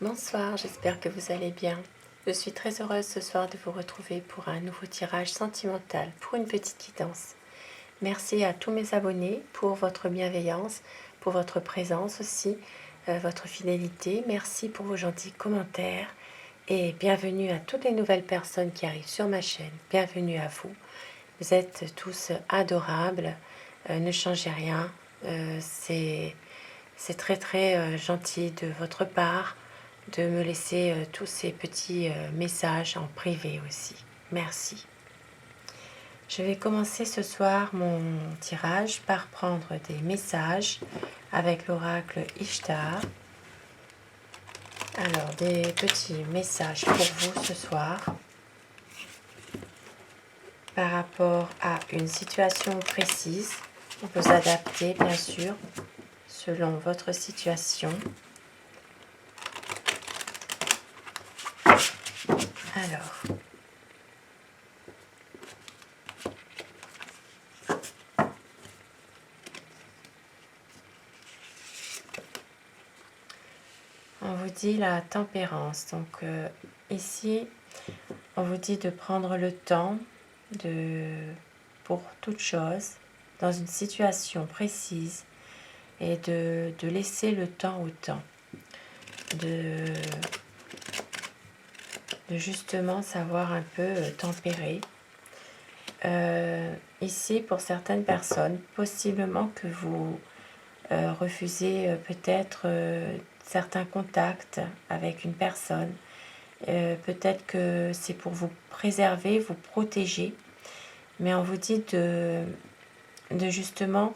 Bonsoir, j'espère que vous allez bien. Je suis très heureuse ce soir de vous retrouver pour un nouveau tirage sentimental pour une petite guidance. Merci à tous mes abonnés pour votre bienveillance, pour votre présence aussi, votre fidélité. Merci pour vos gentils commentaires et bienvenue à toutes les nouvelles personnes qui arrivent sur ma chaîne. Bienvenue à vous. Vous êtes tous adorables, ne changez rien. C'est très très gentil de votre part de me laisser tous ces petits messages en privé aussi. Merci. Je vais commencer ce soir mon tirage par prendre des messages avec l'oracle Ishtar. Alors, des petits messages pour vous ce soir par rapport à une situation précise. On peut s'adapter bien sûr selon votre situation. Alors, on vous dit la tempérance. Donc ici, on vous dit de prendre le temps pour toute chose dans une situation précise et de laisser le temps au temps. De justement savoir un peu tempérer. Ici, pour certaines personnes, possiblement que vous refusez peut-être certains contacts avec une personne. Peut-être que c'est pour vous préserver, vous protéger. Mais on vous dit de justement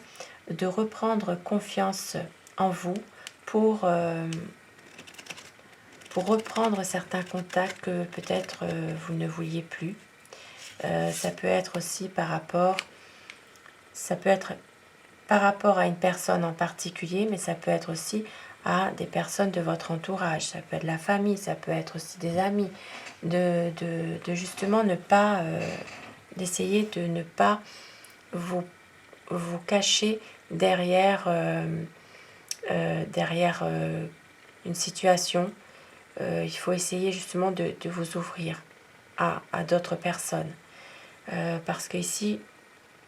de reprendre confiance en vous pour reprendre certains contacts que peut-être vous ne vouliez plus. Ça peut être aussi par rapport à une personne en particulier, mais ça peut être aussi à des personnes de votre entourage. Ça peut être la famille, ça peut être aussi des amis. De justement ne pas, d'essayer de ne pas vous cacher derrière, une situation. Il faut essayer justement de vous ouvrir à d'autres personnes. Parce qu'ici,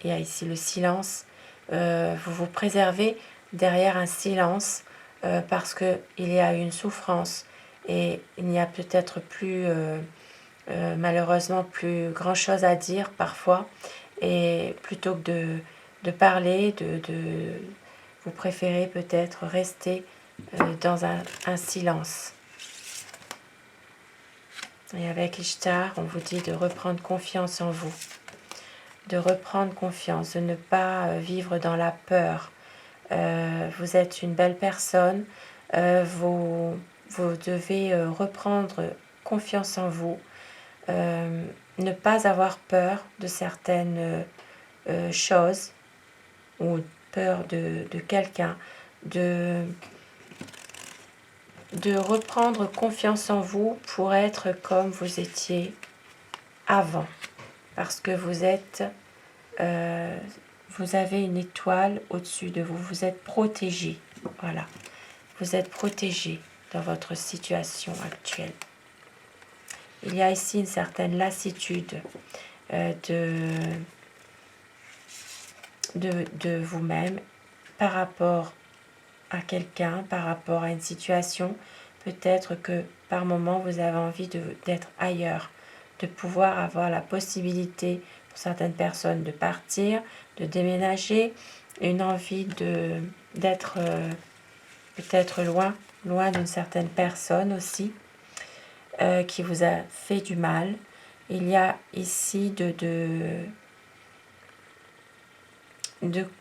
il y a ici le silence. Vous vous préservez derrière un silence parce qu'il y a une souffrance et il n'y a peut-être plus, malheureusement, plus grand chose à dire parfois. Et plutôt que de parler, vous préférez peut-être rester dans un silence. Et avec Ishtar, on vous dit de reprendre confiance en vous, de reprendre confiance, de ne pas vivre dans la peur. Vous êtes une belle personne, vous devez reprendre confiance en vous, ne pas avoir peur de certaines choses ou peur de quelqu'un, de reprendre confiance en vous pour être comme vous étiez avant. Parce que vous avez une étoile au-dessus de vous, vous êtes protégé. Voilà, vous êtes protégé dans votre situation actuelle. Il y a ici une certaine lassitude de vous-même par rapport à quelqu'un, par rapport à une situation. Peut-être que par moment vous avez envie d'être ailleurs, de pouvoir avoir la possibilité pour certaines personnes de partir, de déménager, une envie d'être peut-être loin d'une certaine personne aussi qui vous a fait du mal. Il y a ici de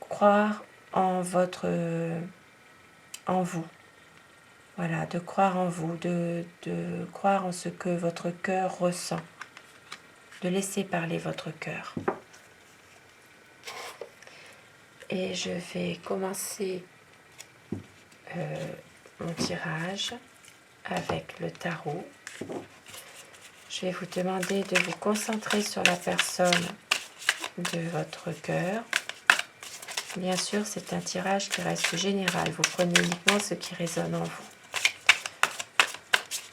croire en vous. Voilà, de croire en vous, de croire en ce que votre cœur ressent, de laisser parler votre cœur. Et je vais commencer mon tirage avec le tarot. Je vais vous demander de vous concentrer sur la personne de votre cœur. Bien sûr, c'est un tirage qui reste général. Vous prenez uniquement ce qui résonne en vous.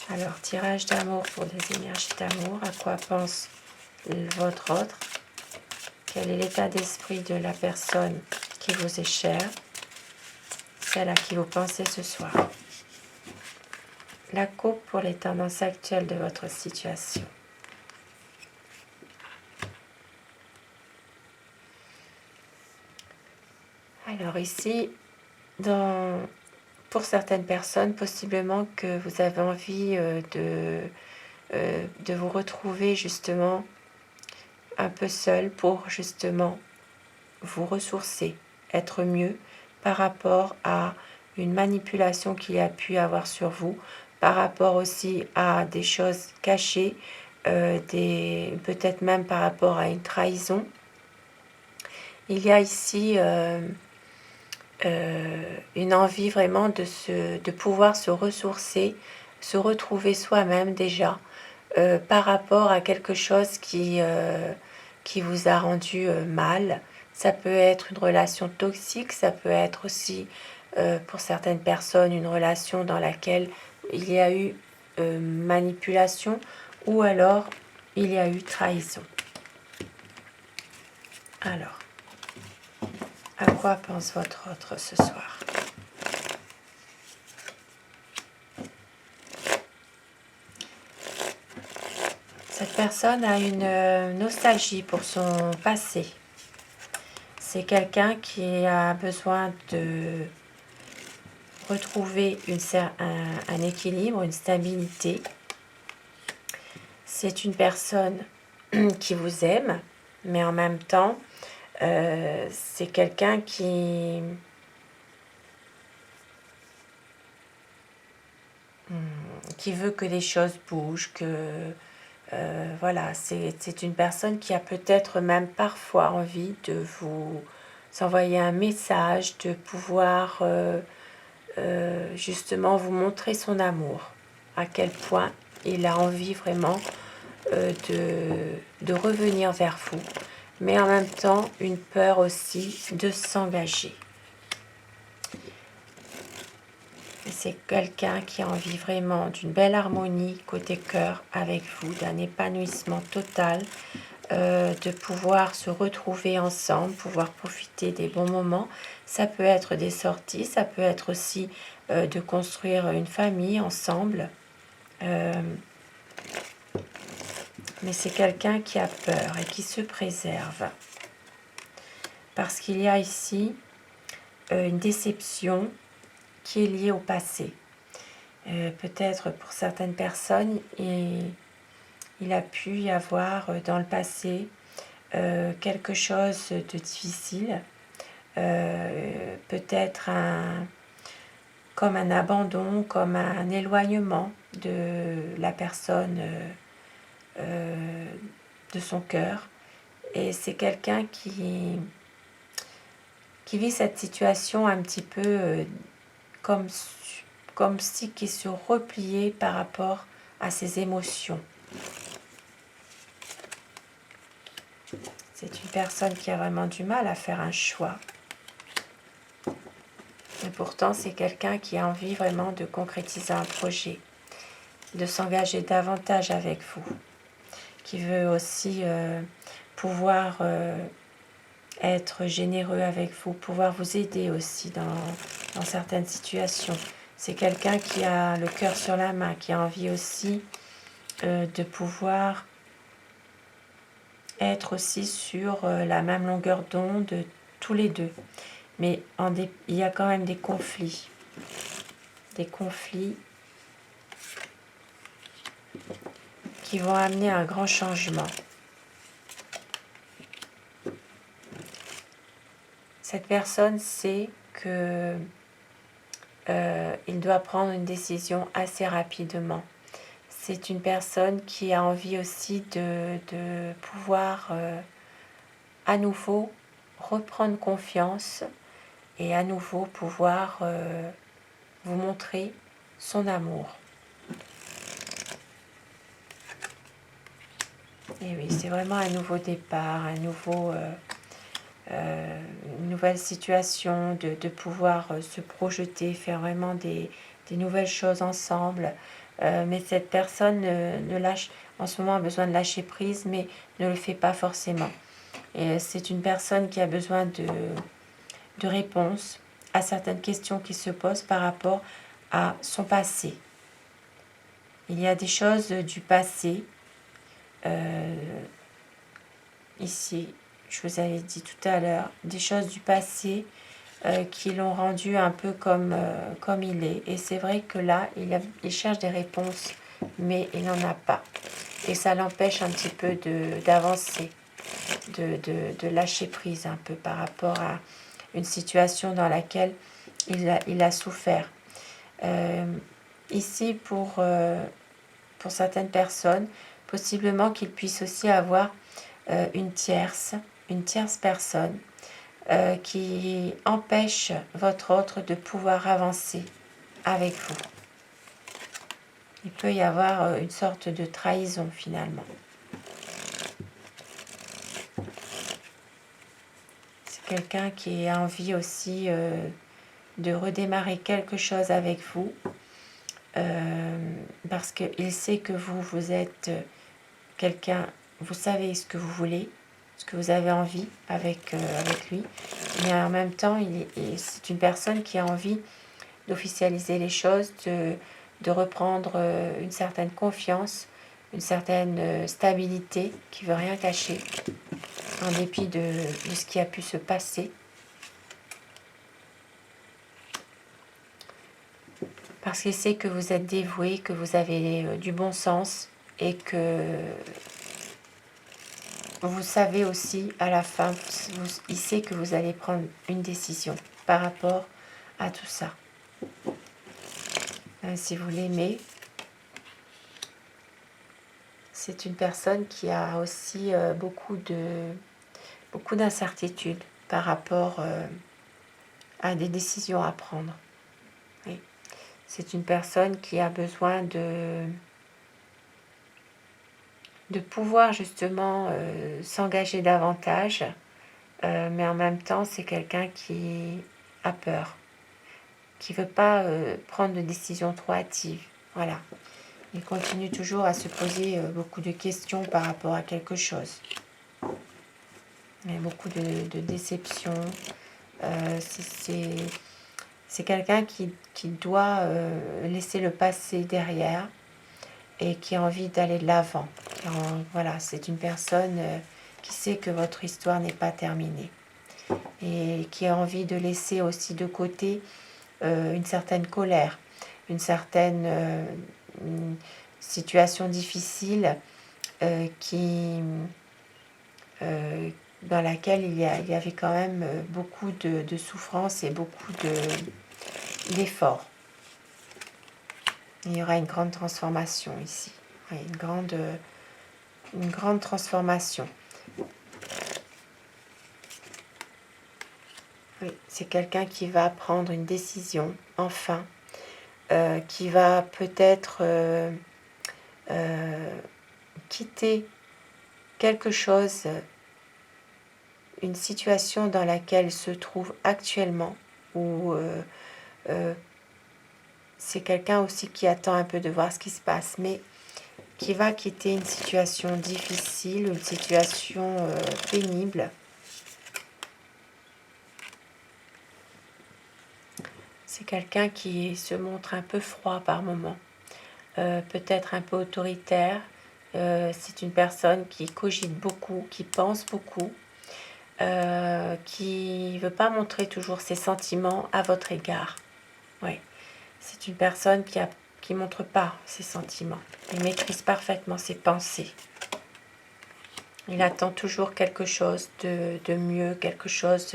Alors, tirage d'amour pour des énergies d'amour. À quoi pense votre autre? Quel est l'état d'esprit de la personne qui vous est chère? Celle à qui vous pensez ce soir. La coupe pour les tendances actuelles de votre situation. Alors ici, pour certaines personnes, possiblement que vous avez envie de vous retrouver justement un peu seul pour justement vous ressourcer, être mieux par rapport à une manipulation qu'il y a pu avoir sur vous, par rapport aussi à des choses cachées, peut-être même par rapport à une trahison. Il y a ici une envie vraiment de pouvoir se ressourcer, se retrouver soi-même déjà, par rapport à quelque chose qui vous a rendu mal. Ça peut être une relation toxique, ça peut être aussi, pour certaines personnes, une relation dans laquelle il y a eu manipulation ou alors il y a eu trahison. Alors, à quoi pense votre autre ce soir? Cette personne a une nostalgie pour son passé. C'est quelqu'un qui a besoin de retrouver un équilibre, une stabilité. C'est une personne qui vous aime, mais en même temps, c'est quelqu'un qui veut que les choses bougent, voilà, c'est une personne qui a peut-être même parfois envie de vous envoyer un message, de pouvoir justement vous montrer son amour, à quel point il a envie vraiment de revenir vers vous, mais en même temps une peur aussi de s'engager. C'est quelqu'un qui a envie vraiment d'une belle harmonie côté cœur avec vous, d'un épanouissement total, de pouvoir se retrouver ensemble, pouvoir profiter des bons moments. Ça peut être des sorties, ça peut être aussi de construire une famille ensemble. Mais c'est quelqu'un qui a peur et qui se préserve. Parce qu'il y a ici une déception qui est liée au passé. Peut-être pour certaines personnes, il a pu y avoir dans le passé quelque chose de difficile, peut-être comme un abandon, comme un éloignement de la personne de son cœur. Et c'est quelqu'un qui vit cette situation un petit peu comme si qui se repliait par rapport à ses émotions. C'est une personne qui a vraiment du mal à faire un choix. Et pourtant, c'est quelqu'un qui a envie vraiment de concrétiser un projet, de s'engager davantage avec vous, qui veut aussi pouvoir être généreux avec vous, pouvoir vous aider aussi dans certaines situations. C'est quelqu'un qui a le cœur sur la main, qui a envie aussi de pouvoir être aussi sur la même longueur d'onde tous les deux. Mais il y a quand même des conflits qui vont amener à un grand changement. Cette personne sait que il doit prendre une décision assez rapidement. C'est une personne qui a envie aussi de pouvoir à nouveau reprendre confiance et à nouveau pouvoir vous montrer son amour. Et oui, c'est vraiment un nouveau départ, une nouvelle situation, de pouvoir se projeter, faire vraiment des nouvelles choses ensemble, mais cette personne ne lâche, en ce moment a besoin de lâcher prise, mais ne le fait pas forcément. Et c'est une personne qui a besoin de réponses à certaines questions qui se posent par rapport à son passé. Il y a des choses du passé, ici, je vous avais dit tout à l'heure, des choses du passé qui l'ont rendu un peu comme il est. Et c'est vrai que là, il cherche des réponses, mais il n'en a pas. Et ça l'empêche un petit peu d'avancer, de lâcher prise un peu par rapport à une situation dans laquelle il a souffert. Ici, pour certaines personnes, possiblement qu'il puisse aussi avoir une tierce personne qui empêche votre autre de pouvoir avancer avec vous. Il peut y avoir une sorte de trahison finalement. C'est quelqu'un qui a envie aussi de redémarrer quelque chose avec vous parce qu'il sait que vous êtes quelqu'un, vous savez ce que vous voulez, ce que vous avez envie avec lui, mais en même temps, c'est une personne qui a envie d'officialiser les choses, de reprendre une certaine confiance, une certaine stabilité, qui ne veut rien cacher, en dépit de ce qui a pu se passer. Parce qu'il sait que vous êtes dévoué, que vous avez du bon sens et que vous savez aussi à la fin, il sait que vous allez prendre une décision par rapport à tout ça. Si vous l'aimez, c'est une personne qui a aussi beaucoup d'incertitudes par rapport à des décisions à prendre. Oui. C'est une personne qui a besoin de pouvoir justement s'engager davantage, mais en même temps c'est quelqu'un qui a peur, qui ne veut pas prendre de décisions trop hâtives. Voilà. Il continue toujours à se poser beaucoup de questions par rapport à quelque chose. Il y a beaucoup de déceptions. C'est quelqu'un qui doit laisser le passé derrière et qui a envie d'aller de l'avant. Voilà, c'est une personne qui sait que votre histoire n'est pas terminée et qui a envie de laisser aussi de côté une certaine colère, une certaine situation difficile dans laquelle il y avait quand même beaucoup de souffrance et beaucoup d'efforts. Il y aura une grande transformation ici. Oui, une grande transformation. Oui, c'est quelqu'un qui va prendre une décision, enfin, qui va peut-être quitter quelque chose, une situation dans laquelle il se trouve actuellement, où c'est quelqu'un aussi qui attend un peu de voir ce qui se passe, mais qui va quitter une situation difficile, une situation pénible. C'est quelqu'un qui se montre un peu froid par moments, peut-être un peu autoritaire. C'est une personne qui cogite beaucoup, qui pense beaucoup, qui ne veut pas montrer toujours ses sentiments à votre égard. Oui. C'est une personne qui montre pas ses sentiments. Il maîtrise parfaitement ses pensées. Il attend toujours quelque chose de mieux, quelque chose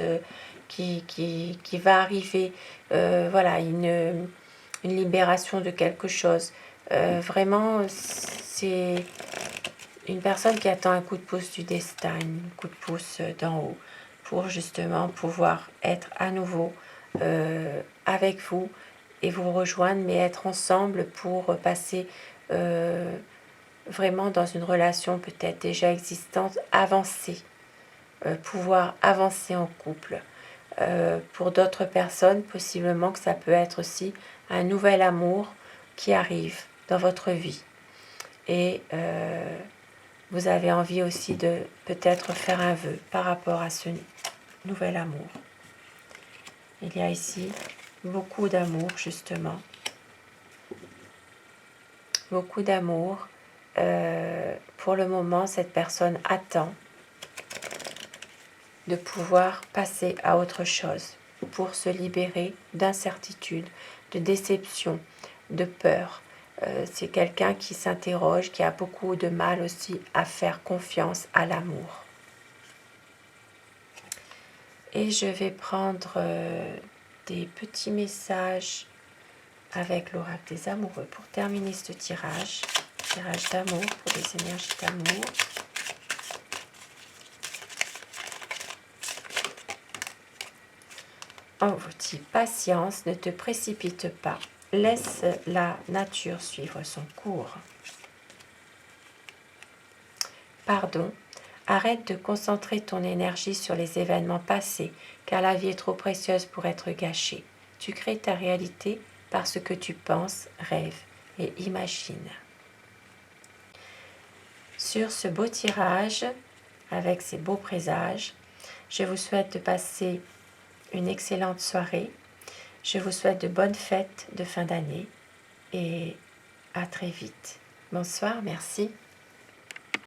qui va arriver. Voilà, une libération de quelque chose. Vraiment, c'est une personne qui attend un coup de pouce du destin, un coup de pouce d'en haut, pour justement pouvoir être à nouveau avec vous et vous rejoindre, mais être ensemble pour passer vraiment dans une relation peut-être déjà existante, avancer, pouvoir avancer en couple. Pour d'autres personnes, possiblement que ça peut être aussi un nouvel amour qui arrive, dans votre vie. Et vous avez envie aussi de peut-être faire un vœu par rapport à ce nouvel amour. Il y a ici beaucoup d'amour, justement. Beaucoup d'amour. Pour le moment, cette personne attend de pouvoir passer à autre chose pour se libérer d'incertitude, de déception, de peur. C'est quelqu'un qui s'interroge, qui a beaucoup de mal aussi à faire confiance à l'amour. Et je vais prendre des petits messages avec l'oracle des amoureux pour terminer ce tirage d'amour pour les énergies d'amour. On vous dit patience, ne te précipite pas, laisse la nature suivre son cours. Pardon, arrête de concentrer ton énergie sur les événements passés, car la vie est trop précieuse pour être gâchée. Tu crées ta réalité par ce que tu penses, rêves et imagines. Sur ce beau tirage, avec ces beaux présages, je vous souhaite de passer une excellente soirée. Je vous souhaite de bonnes fêtes de fin d'année et à très vite. Bonsoir, merci.